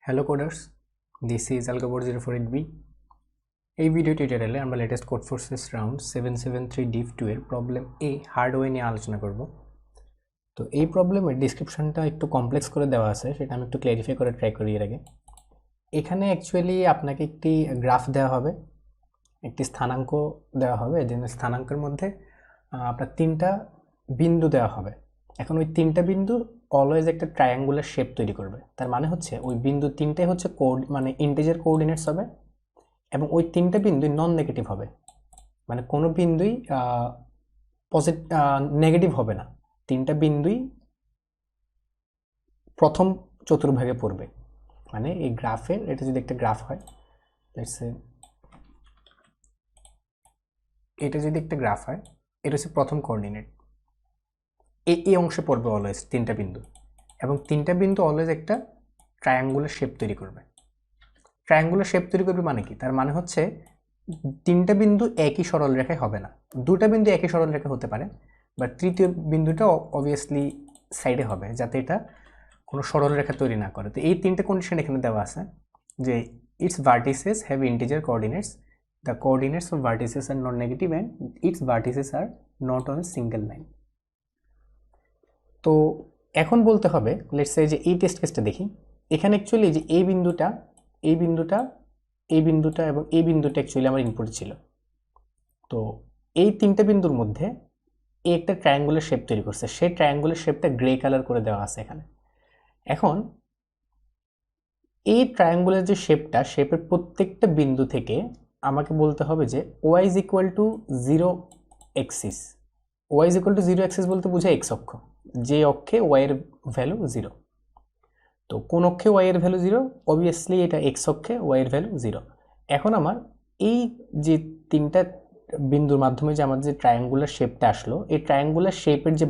Hello coders, this is Algabor04B. এই video টিউটোরিয়ালে আমরা latest code forces round 773 div 2 এর প্রবলেম এ হার্ডওয়ে নিয়ে আলোচনা করব। তো এই প্রবলেমের ডেসক্রিপশনটা একটু কমপ্লেক্স করে দেওয়া আছে, সেটা আমি একটু ক্ল্যারিফাই করে ট্রাই করি এর আগে। এখানে অ্যাকচুয়ালি আপনাকে একটি গ্রাফ দেওয়া হবে, একটি স্থানাঙ্ক দেওয়া হবে, যে স্থানাঙ্কের মধ্যে আপনার তিনটা বিন্দু দেওয়া হবে। এখন ওই তিনটা বিন্দু অলওয়েজ একটা ট্রায়াঙ্গুলার শেপ তৈরি করবে। তার মানে হচ্ছে ওই বিন্দু তিনটাই হচ্ছে মানে ইন্টিজার কোঅর্ডিনেটস হবে এবং ওই তিনটা বিন্দুই নন নেগেটিভ হবে, মানে কোনো বিন্দুই নেগেটিভ হবে না। তিনটা বিন্দুই প্রথম চতুর্ভাগে পড়বে। মানে এই গ্রাফের, এটা যদি একটা গ্রাফ হয়, এটা যদি একটা গ্রাফ হয়, এটা হচ্ছে প্রথম কোঅর্ডিনেট, এই অংশে পড়বে অলওয়েজ তিনটা বিন্দু, এবং তিনটা বিন্দু অলওয়েজ একটা ট্রায়াঙ্গুলার শেপ তৈরি করবে। ট্রায়াঙ্গুলার শেপ তৈরি করবে মানে কি? তার মানে হচ্ছে তিনটা বিন্দু একই সরল রেখায় হবে না, দুটা বিন্দু একই সরল রেখা হতে পারে, বাট তৃতীয় বিন্দুটা অবভিয়াসলি সাইডে হবে, যাতে এটা কোনো সরল রেখা তৈরি না করে। তো এই তিনটে কন্ডিশন এখানে দেওয়া আছে, যে it's vertices have integer coordinates, the coordinates of vertices are not negative and it's vertices are not on a single line. তো এখন বলতে হবে, লেটস সে যে এই টেস্ট কেসটা দেখি। এখানে অ্যাকচুয়ালি যে এই বিন্দুটা, এই বিন্দুটা, এই বিন্দুটা এবং এই বিন্দুটা অ্যাকচুয়ালি আমার ইনপুট ছিল। তো এই তিনটা বিন্দুর মধ্যে এই একটা ট্রায়াঙ্গুলার শেপ তৈরি করছে, সেই ট্রায়াঙ্গুলার শেপটা গ্রে কালার করে দেওয়া আছে এখানে। এখন এই ট্রায়াঙ্গুলার যে শেপটা, শেপের প্রত্যেকটা বিন্দু থেকে আমাকে বলতে হবে যে Y is equal to 0 axis. Y is equal to 0 axis বলতে বোঝায় এক্স অক্ষ, যে অক্ষে ওয়াই এর ভ্যালু 0। তো কোন অক্ষে ওয়াই এর ভ্যালু 0? অবভিয়াসলি এটা এক্স অক্ষে ওয়াই এর ভ্যালু 0। এখন আমার এই যে তিনটা বিন্দুর মাধ্যমে যে আমাদের যে ট্রায়াঙ্গুলার শেপটা আসলো, এই ট্রায়াঙ্গুলার শেপের যে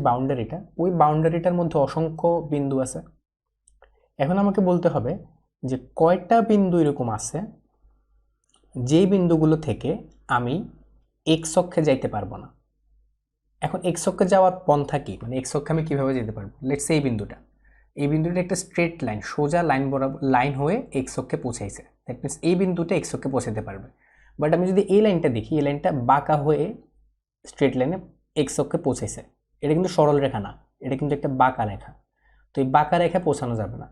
বাউন্ডারিটা, ওই বাউন্ডারিটার মধ্যে অসংখ্য বিন্দু আছে। এখন আমাকে বলতে হবে যে কয়টা বিন্দু এরকম আছে যে বিন্দুগুলো থেকে আমি এক্স অক্ষে যাইতে পারবো না। এখন এক্স অক্ষে যাওয়ার পন্থা কি, মানে এক্স অক্ষে আমি কীভাবে যেতে পারবো? লেটস সে এই বিন্দুটা একটা স্ট্রেট লাইন, সোজা লাইন বরাবর লাইন হয়ে এক্স অক্ষে পৌঁছাইছে। দ্যাট মিনস এই বিন্দুটা এক্স অক্ষে পৌঁছাতে পারবে। বাট আমি যদি এই লাইনটা দেখি, এই লাইনটা বাঁকা হয়ে স্ট্রেট লাইনে এক্স অক্ষে পৌঁছাইছে, এটা কিন্তু সরল রেখা না, এটা কিন্তু একটা বাঁকা রেখা। তো এই বাঁকা রেখা পৌঁছানো যাবে না।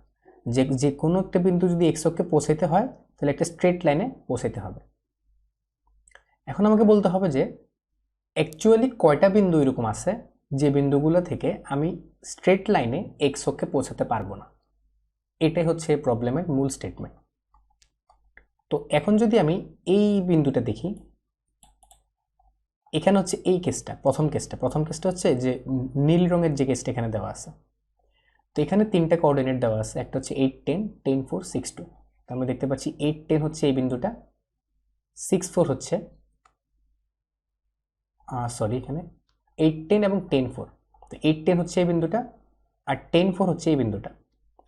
যে কোনো একটা বিন্দু যদি এক্স অক্ষে পৌঁছাইতে হয়, তাহলে একটা স্ট্রেট লাইনে পৌঁছাইতে হবে। এখন আমাকে বলতে হবে যে অ্যাকচুয়ালি কয়টা বিন্দু এরকম আছে যে বিন্দুগুলো থেকে আমি স্ট্রেট লাইনে এক্স অক্ষে পৌঁছাতে পারবো না। এটাই হচ্ছে প্রবলেমের মূল স্টেটমেন্ট। তো এখন যদি আমি এই বিন্দুটা দেখি, এখানে হচ্ছে এই কেসটা, প্রথম কেসটা হচ্ছে যে নীল রঙের যে কেসটা এখানে দেওয়া আছে। তো এখানে তিনটা কোঅর্ডিনেট দেওয়া আছে, একটা হচ্ছে 8 10 10 4 6 2। তো আমরা দেখতে পাচ্ছি 8 10 হচ্ছে এই বিন্দুটা, 6 4 হচ্ছে এখানে 8 10 এবং 10 4। তো 8 10 হচ্ছে এই বিন্দুটা, আর 10 4 হচ্ছে এই বিন্দুটা,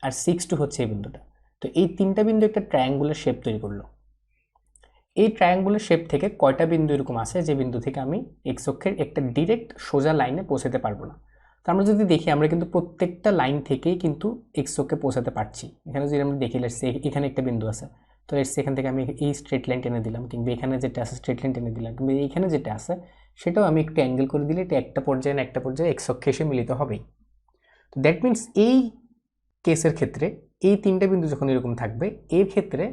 আর 6 2 হচ্ছে এই বিন্দুটা। তো এই তিনটা বিন্দু একটা ট্রায়াঙ্গুলার শেপ তৈরি করলো। এই ট্রায়াঙ্গুলার শেপ থেকে কয়টা বিন্দু এরকম আছে যে বিন্দু থেকে আমি এক্স অক্ষের একটা ডিরেক্ট সোজা লাইনে পৌঁছাতে পারবো না? তো আমরা যদি দেখি, আমরা কিন্তু প্রত্যেকটা লাইন থেকেই কিন্তু এক্স অক্ষে পৌঁছাতে পারছি। এখানে যদি আমরা দেখি, এখানে একটা বিন্দু আছে, তো এখান থেকে আমি এই স্ট্রেট লাইন টেনে দিলাম, কিংবা এখানে যেটা আছে স্ট্রেট লাইন টেনে দিলাম, কিংবা এইখানে যেটা আছে সেটাও আমি একটু অ্যাঙ্গেল করে দিলে এটা একটা পর্যায়ে এক্স অক্ষে এসে মিলিত হবেই। তো দ্যাট মিনস এই কেসের ক্ষেত্রে এই তিনটা বিন্দু যখন এরকম থাকবে, এর ক্ষেত্রে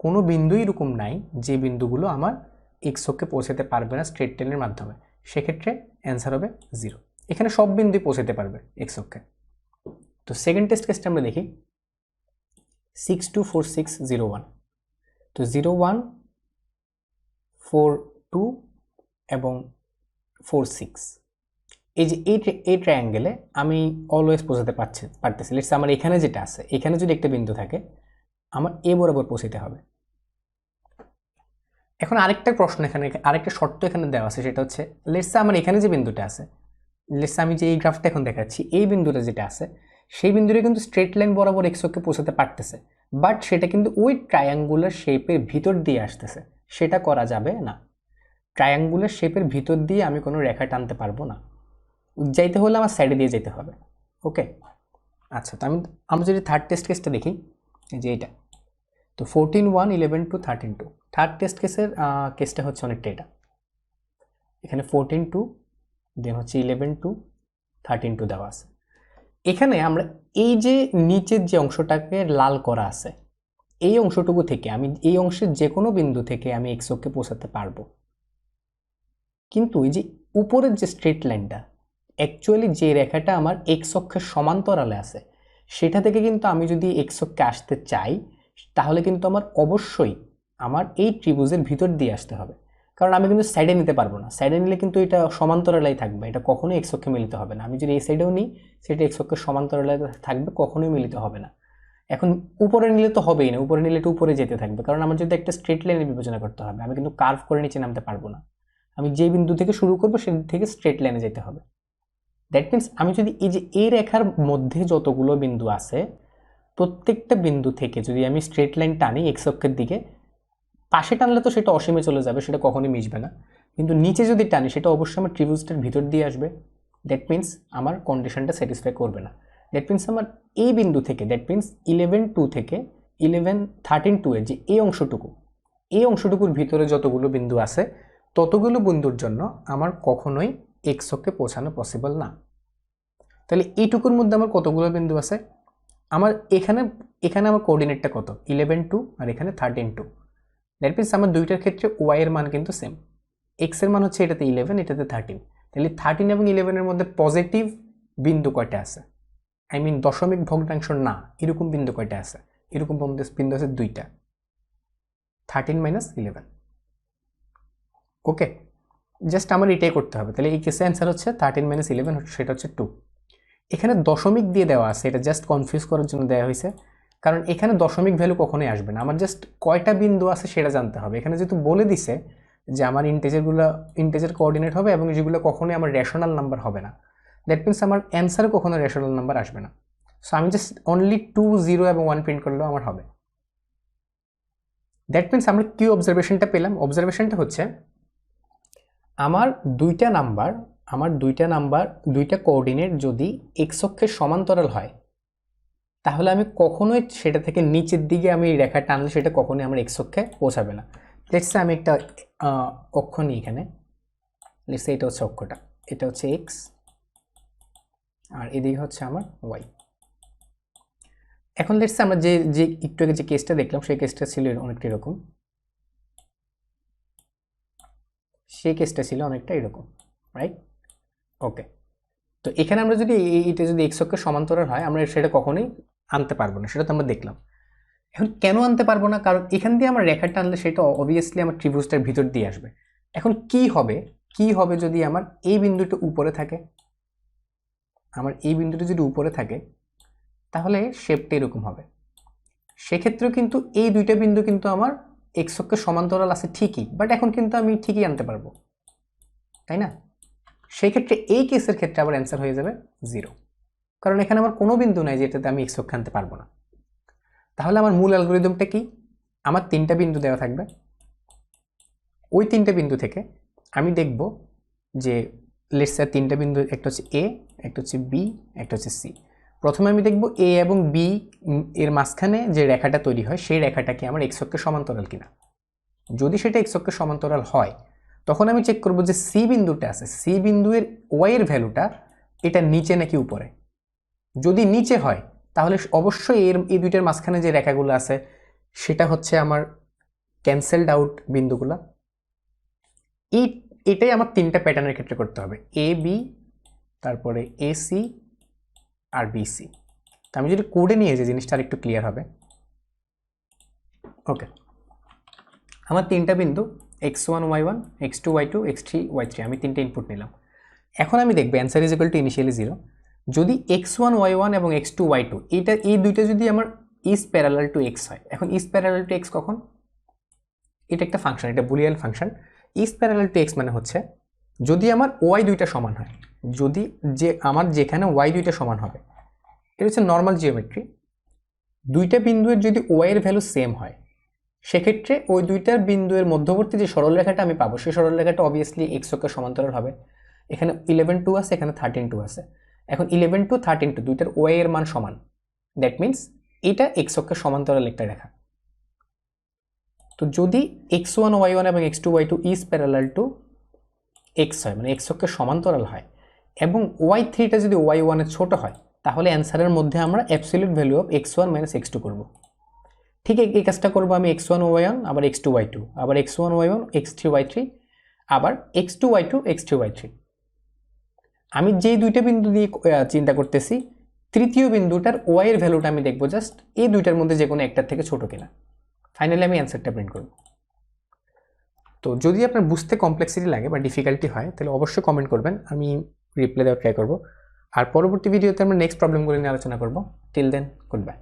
কোনো বিন্দুই এরকম নাই যে বিন্দুগুলো আমার এক্স অক্ষে পৌঁছাতে পারবে না স্ট্রেট লাইনের মাধ্যমে। সেক্ষেত্রে অ্যান্সার হবে 0। এখানে সব বিন্দুই পৌঁছাতে পারবে এক্স অক্ষে। তো সেকেন্ড টেস্ট কেসটা আমরা দেখি, 6 2 4 6 0 1। তো 0 1 4 2 এবং 4 6, এই যে এই ট্রায়াঙ্গেলে আমি অলওয়েজ পৌঁছাতে পারতেছি। লেটস আমার এখানে যেটা আছে, এখানে যদি একটা বিন্দু থাকে, আমার এ বরাবর পৌঁছাতে হবে। এখন আরেকটা প্রশ্ন, এখানে আরেকটা শর্ত এখানে দেওয়া আছে, সেটা হচ্ছে লেটস আমার এখানে যে বিন্দুটা আছে, লেটস আমি যে এই গ্রাফটা এখন দেখাচ্ছি, এই বিন্দুটা যেটা আছে, সেই বিন্দুটা কিন্তু স্ট্রেট লাইন বরাবর এক্স অক্ষে পৌঁছাতে পারতেছে, বাট সেটা কিন্তু ওই ট্রায়াঙ্গুলার শেপের ভিতর দিয়ে আসতেছে। সেটা করা যাবে না। ট্রায়াঙ্গুলার শেপের ভিতর দিয়ে আমি কোনো রেখা টানতে পারবো না। যাইতে হলে আমার সাইডে দিয়ে যেতে হবে। ওকে, আচ্ছা, তো আমরা যদি থার্ড টেস্ট কেসটা দেখি, এই যে এটা, তো 14 1 11 2 13 2, থার্ড টেস্ট কেসের কেসটা হচ্ছে অনেকটা এটা, এখানে 14 2 দেন হচ্ছে 11 2 13 2 দেওয়া আছে। এখানে আমরা এই যে নিচের যে অংশটাকে লাল করা আছে, এই অংশটুকু থেকে আমি এই অংশের যে কোনো বিন্দু থেকে আমি এক্স অক্ষে পৌঁছাতে পারবো, কিন্তু এই যে উপরের যে স্ট্রেট লাইনটা, অ্যাকচুয়ালি যে রেখাটা আমার এক্স অক্ষের সমান্তরালে আছে, সেটা থেকে কিন্তু আমি যদি এক্স অক্ষে আসতে চাই, তাহলে কিন্তু আমার অবশ্যই আমার এই ত্রিভুজের ভিতর দিয়ে আসতে হবে, কারণ আমি কিন্তু সাইডে নিতে পারবো না। সাইডে নিলে কিন্তু এটা সমান্তরালেই থাকবে, এটা কখনোই এক্স অক্ষে মিলিত হবে না। আমি যদি এই সাইডেও নিই, সেটা এক্স অক্ষের সমান্তরালে থাকবে, কখনোই মিলিত হবে না। এখন উপরে নিলে তো হবেই না, উপরে নিলে এটা উপরে যেতে থাকবে, কারণ আমার যদি একটা স্ট্রেট লাইনে বিবেচনা করতে হবে, আমি কিন্তু কার্ভ করে নিচে নামতে পারবো না। আমি যে বিন্দু থেকে শুরু করবো সেই থেকে স্ট্রেট লাইনে যেতে হবে। দ্যাট মিনস আমি যদি এই যে এই রেখার মধ্যে যতগুলো বিন্দু আছে, প্রত্যেকটা বিন্দু থেকে যদি আমি স্ট্রেট লাইন টানি এক্স অক্ষের দিকে, পাশে টানলে তো সেটা অসীমে চলে যাবে, সেটা কখনোই মিশবে না, কিন্তু নিচে যদি টানি সেটা অবশ্যই আমার ত্রিভুজটার ভিতর দিয়ে আসবে। দ্যাট মিনস আমার কন্ডিশনটা স্যাটিসফাই করবে না। দ্যাট মিনস আমার এই বিন্দু থেকে, দ্যাট মিনস 11 2 থেকে 11 13 2 এর যে এই অংশটুকুর ভিতরে যতগুলো বিন্দু আছে, ততগুলো বিন্দুর জন্য আমার কখনোই এক্স অক্ষে পৌঁছানো পসিবল না। তাহলে এইটুকুর মধ্যে আমার কতগুলো বিন্দু আছে, আমার এখানে আমার কোঅর্ডিনেটটা কত, 11 2 আর এখানে 13 2। দ্যাট মিনস আমার দুইটার ক্ষেত্রে ওয়াই এর মান কিন্তু সেম। এক্স এর মান হচ্ছে এটাতে 11, এটাতে 13। তাহলে 13 এবং 11 এর মধ্যে পজিটিভ বিন্দু কয়টা আছে, আই মিন দশমিক ভগ্নাংশ না এরকম বিন্দু কয়টা আছে, এরকম বিন্দু আছে দুইটা, 13 - 11। ওকে, জাস্ট আমার এটাই করতে হবে। তাহলে এই কেসের অ্যান্সার হচ্ছে 13 - 11, সেটা হচ্ছে 2। এখানে দশমিক দিয়ে দেওয়া আছে, এটা জাস্ট কনফিউজ করার জন্য দেওয়া হয়েছে, কারণ এখানে দশমিক ভ্যালু কখনোই আসবে না। আমার জাস্ট কয়টা বিন্দু আছে সেটা জানতে হবে। এখানে যেহেতু বলে দিছে যে আমার ইন্টেজার কোঅর্ডিনেট হবে এবং যেগুলো কখনোই আমার রেশনাল নাম্বার হবে না, দ্যাট মিনস আমার অ্যান্সারে কখনো রেশনাল নাম্বার আসবে না। সো আমি জাস্ট অনলি 2 0 এবং 1 প্রিন্ট করলেও আমার হবে। দ্যাট মিনস আমরা কি অবজারভেশনটা পেলাম, অবজারভেশনটা হচ্ছে আমার দুইটা কোঅর্ডিনেট যদি এক্স অক্ষের সমান্তরাল হয়, তাহলে আমি কখনোই সেটা থেকে নিচের দিকে আমি রেখা টানলে সেটা কখনোই আমার এক্স অক্ষে পৌঁছাবে না। লেটস সে আমি একটা অক্ষ নিই এখানে, লেটস সে এটা হচ্ছে অক্ষটা, এটা হচ্ছে এক্স আর এদিকে হচ্ছে আমার ওয়াই। এখন লেটস সে আমরা যে একটু আগে যে কেসটা দেখলাম, সেই কেসটা ছিল অনেকটা এরকম, রাইট? ওকে, তো এখানে আমরা যদি এটা যদি এক্স অক্ষের সমান্তরাল হয়, আমরা সেটা কখনোই আনতে পারবো না, সেটা তো আমরা দেখলাম। এখন কেন আনতে পারবো না, কারণ এখান দিয়ে আমার রেখা টানলে সেটা অবভিয়াসলি আমার ত্রিভুজটার ভিতর দিয়ে আসবে। এখন কি হবে যদি আমার এই বিন্দুটা উপরে থাকে, তাহলে শেপটা এরকম হবে। সেক্ষেত্রেও কিন্তু এই দুইটা বিন্দু কিন্তু আমার এক্স অক্ষের সমান্তরাল আছে ঠিকই, বাট এখন কিন্তু আমি ঠিকই আনতে পারবো, তাই না? সেই ক্ষেত্রে এই কেসের ক্ষেত্রে আবার অ্যান্সার হয়ে যাবে 0, কারণ এখানে আমার কোনো বিন্দু নাই যেটাতে আমি এক্স অক্ষে আনতে পারবো না। তাহলে আমার মূল অ্যালগরিদমটা কি, আমার 3টা বিন্দু দেওয়া থাকবে, ওই 3টে বিন্দু থেকে আমি দেখব যে লেটস সে 3টে বিন্দু, একটা হচ্ছে এ, একটা হচ্ছে বি, একটা হচ্ছে সি। প্রথমে আমি দেখব এ এবং বি এর মাঝখানে যে রেখাটা তৈরি হয়, সেই রেখাটা কি আমার এক্স অক্ষের সমান্তরাল কিনা। যদি সেটা এক্স অক্ষের সমান্তরাল হয়, তখন আমি চেক করব যে সি বিন্দুটা আছে, সি বিন্দুর ওয়াই এর ভ্যালুটা এটা নিচে নাকি উপরে। যদি নিচে হয়, তাহলে অবশ্যই এই দুইটার মাঝখানে যে রেখাগুলো আছে সেটা হচ্ছে আমার ক্যান্সেলড আউট বিন্দুগুলো। এটাই আমার 3টা প্যাটার্নের ক্ষেত্রে করতে হবে, এ বি, তারপরে এ সি আর বি সি। তো আমি যদি কোডে নিয়ে যে জিনিসটা আরেকটু ক্লিয়ার হবে। ওকে, আমার 3টা বিন্দু x1 y1, x2 y2, x3 y3, আমি 3টে ইনপুট নিলাম। এখন আমি দেখব answer is equal two initially 0 যদি x1 y1 এবং x2 y2 এই দুইটা যদি আমার ইজ প্যারালাল টু x হয়। এখন ইজ প্যারালাল টু x কখন, এটা একটা ফাংশন, এটা Boolean function. Is parallel to x মানে হচ্ছে যদি আমার y দুইটা সমান হয়, যদি আমার যেখানে y দুইটা সমান হবে, এটা হচ্ছে নর্মাল জিওমেট্রি। দুইটা বিন্দুর যদি y এর ভ্যালু সেম হয়, সেক্ষেত্রে ওই দুইটার বিন্দুর মধ্যবর্তী যে সরলরেখাটা আমি পাবো, সেই সরলরেখাটা অবভিয়াসলি এক্স অক্ষের সমান্তরাল হবে। এখানে 11 2 আছে, এখানে 13 2 আছে। এখন 11 টু 13 টু দুইটার ওয়াই এর মান সমান, দ্যাট মিনস এটা এক্স অক্ষের সমান্তরাল একটা রেখা। তো যদি x1 y1 এবং x2 y2 is parallel to x হয়, মানে এক্স অক্ষের সমান্তরাল হয়, এবং y3টা যদি y1 এর ছোট হয়, তাহলে অ্যান্সারের মধ্যে আমরা absolute value of x1 minus x2 করব। ঠিক এই কাজটা করবো আমি x1 y1 আবার x2 y2 আবার x1 y1 x3 y3 আবার x2 y2 x3 y3। আমি যেই দুইটা বিন্দু দিয়ে চিন্তা করতেছি, তৃতীয় বিন্দুটার ওয়াই এর ভ্যালুটা আমি দেখবো জাস্ট এই দুইটার মধ্যে যে কোনো একটার থেকে ছোট কিনা। ফাইনালি আমি অ্যান্সারটা প্রিন্ট করব। তো যদি আপনার বুঝতে কমপ্লেক্সিটি লাগে বা ডিফিকাল্টি হয়, তাহলে অবশ্যই কমেন্ট করবেন, আমি রিপ্লাই দেওয়ার ট্রাই করবো। আর পরবর্তী ভিডিওতে আমরা নেক্সট প্রবলেমগুলো নিয়ে আলোচনা করবো। Till then, good bye.